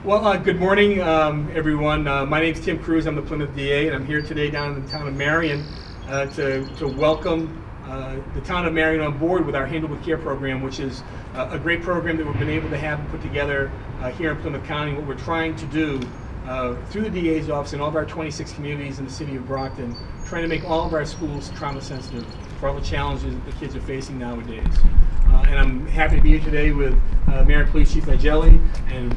Well, good morning, everyone. My name is Tim Cruz. I'm the Plymouth DA, and I'm here today down in the town of Marion to welcome the town of Marion on board with our Handle with Care program, which is a great program that we've been able to have and put together here in Plymouth County. What we're trying to do through the DA's office in all of our 26 communities in the city of Brockton, trying to make all of our schools trauma sensitive for all the challenges that the kids are facing nowadays. And I'm happy to be here today with Marion Police Chief Nighelli and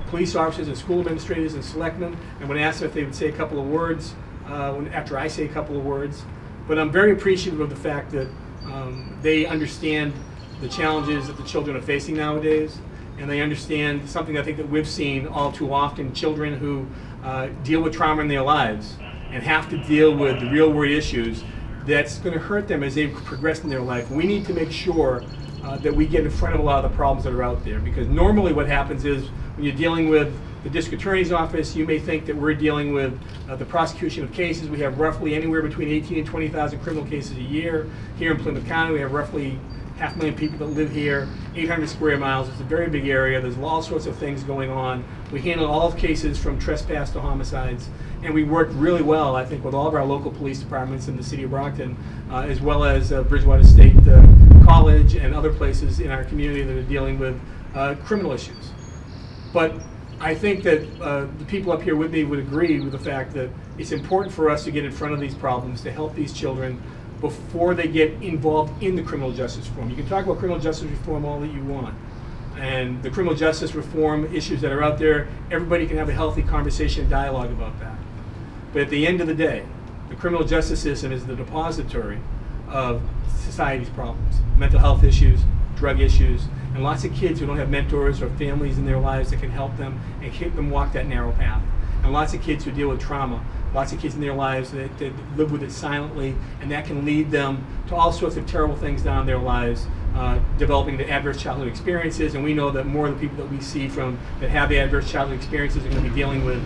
police officers and school administrators and selectmen. And when asked if they would say a couple of words after I say a couple of words. But I'm very appreciative of the fact that they understand the challenges that the children are facing nowadays. And they understand something I think that we've seen all too often, children who deal with trauma in their lives and have to deal with the real world issues that's going to hurt them as they progress in their life. We need to make sure that we get in front of a lot of the problems that are out there, because normally what happens is when you're dealing with the district attorney's office, you may think that we're dealing with the prosecution of cases. We have roughly anywhere between 18 and 20,000 criminal cases a year. Here in Plymouth County, we have roughly 500,000 people that live here, 800 square miles. It's a very big area. There's all sorts of things going on. We handle all cases from trespass to homicides, and we work really well, I think, with all of our local police departments in the city of Brockton, as well as Bridgewater State College and other places in our community that are dealing with criminal issues. But I think that the people up here with me would agree with the fact that it's important for us to get in front of these problems to help these children before they get involved in the criminal justice reform. You can talk about criminal justice reform all that you want, and the criminal justice reform issues that are out there, everybody can have a healthy conversation and dialogue about that. But at the end of the day, the criminal justice system is the depository of society's problems, mental health issues, drug issues, and lots of kids who don't have mentors or families in their lives that can help them and help them walk that narrow path. And lots of kids who deal with trauma, lots of kids in their lives that live with it silently, and that can lead them to all sorts of terrible things down their lives, developing the adverse childhood experiences. And we know that more of the people that we see that have the adverse childhood experiences are going to be dealing with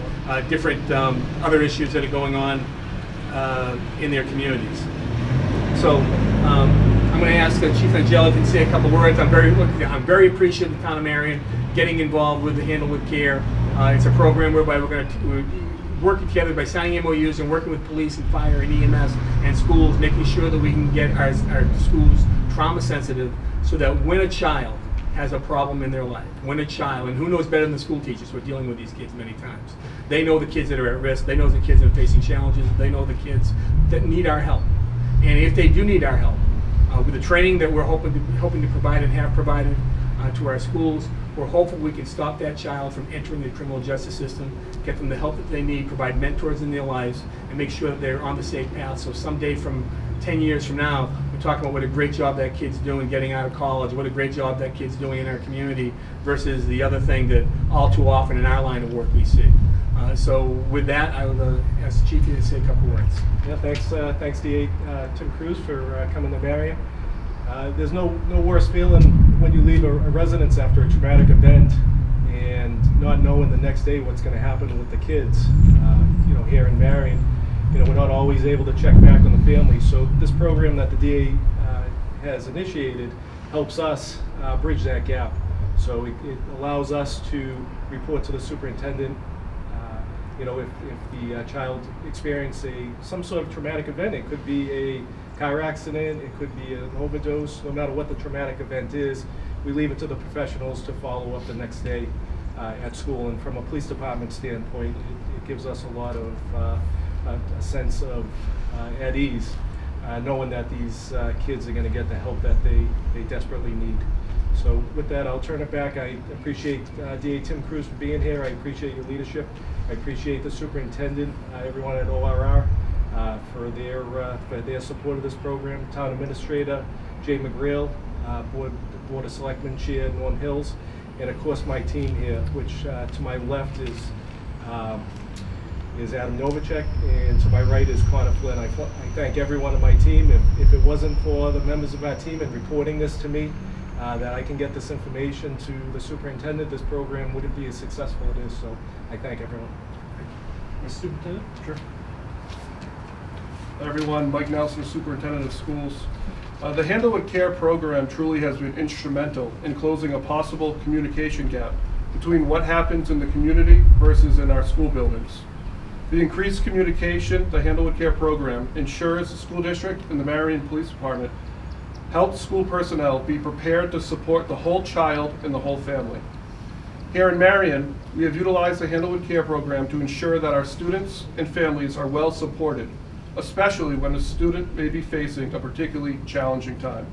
different other issues that are going on in their communities. So I'm going to ask Chief Nighelli to say a couple words. I'm very appreciative of the town of Marion getting involved with the Handle with Care. It's a program whereby we're working together by signing MOUs and working with police and fire and EMS and schools, making sure that we can get our schools trauma sensitive, so that when a child has a problem in their life, and who knows better than the school teachers who are dealing with these kids many times, they know the kids that are at risk, they know the kids that are facing challenges, they know the kids that need our help. And if they do need our help, with the training that we're hoping to provide and have provided to our schools, we're hopeful we can stop that child from entering the criminal justice system, get them the help that they need, provide mentors in their lives, and make sure that they're on the safe path. So someday from 10 years from now, we're talking about what a great job that kid's doing getting out of college, what a great job that kid's doing in our community, versus the other thing that all too often in our line of work we see. So with that, I will ask the Chief to say a couple words. Yeah, thanks DA Tim Cruz for coming to Marion. There's no worse feeling when you leave a residence after a traumatic event and not knowing the next day what's going to happen with the kids. Here in Marion, we're not always able to check back on the family. So this program that the DA has initiated helps us bridge that gap. So it allows us to report to the superintendent. If the child experienced some sort of traumatic event, it could be a car accident, it could be an overdose, no matter what the traumatic event is, we leave it to the professionals to follow up the next day at school. And from a police department standpoint, it gives us a lot of a sense of at ease, knowing that these kids are going to get the help that they desperately need. So with that, I'll turn it back. I appreciate DA Tim Cruz for being here. I appreciate your leadership. I appreciate the superintendent, everyone at ORR for their support of this program. Town Administrator Jay McGrail, Board of Selectmen Chair Norm Hills, and of course my team here, which to my left is Adam Nawoichik, and to my right is Connor Flynn. I thank everyone on my team. If it wasn't for the members of our team and reporting this to me, that I can get this information to the superintendent, this program wouldn't be as successful as it is. So I thank everyone. Mr. Superintendent? Sure. Everyone, Mike Nelson, Superintendent of Schools. The Handle with Care program truly has been instrumental in closing a possible communication gap between what happens in the community versus in our school buildings. The increased communication, the Handle with Care program, ensures the school district and the Marion Police Department help school personnel be prepared to support the whole child and the whole family. Here in Marion, we have utilized the Handle with Care program to ensure that our students and families are well supported, especially when a student may be facing a particularly challenging time.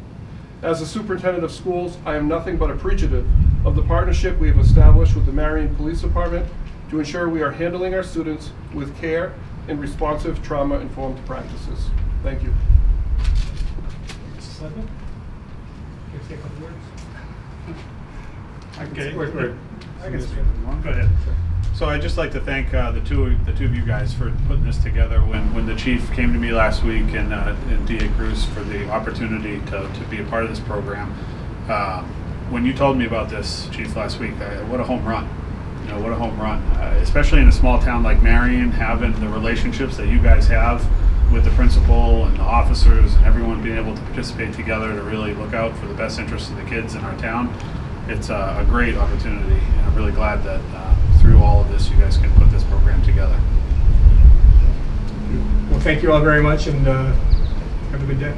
As the Superintendent of Schools, I am nothing but appreciative of the partnership we have established with the Marion Police Department to ensure we are handling our students with care and responsive trauma-informed practices. Thank you. Selectmen? Can you say a couple words? Okay. I can speak. Go ahead. So I'd just like to thank the two of you guys for putting this together. When the chief came to me last week and DA Cruz for the opportunity to be a part of this program. When you told me about this, Chief, last week, what a home run. You know, what a home run. Especially in a small town like Marion, having the relationships that you guys have with the principal and the officers and everyone being able to participate together to really look out for the best interests of the kids in our town. It's a great opportunity, and I'm really glad that through all of this, you guys can put this program together. Well, thank you all very much, and have a good day.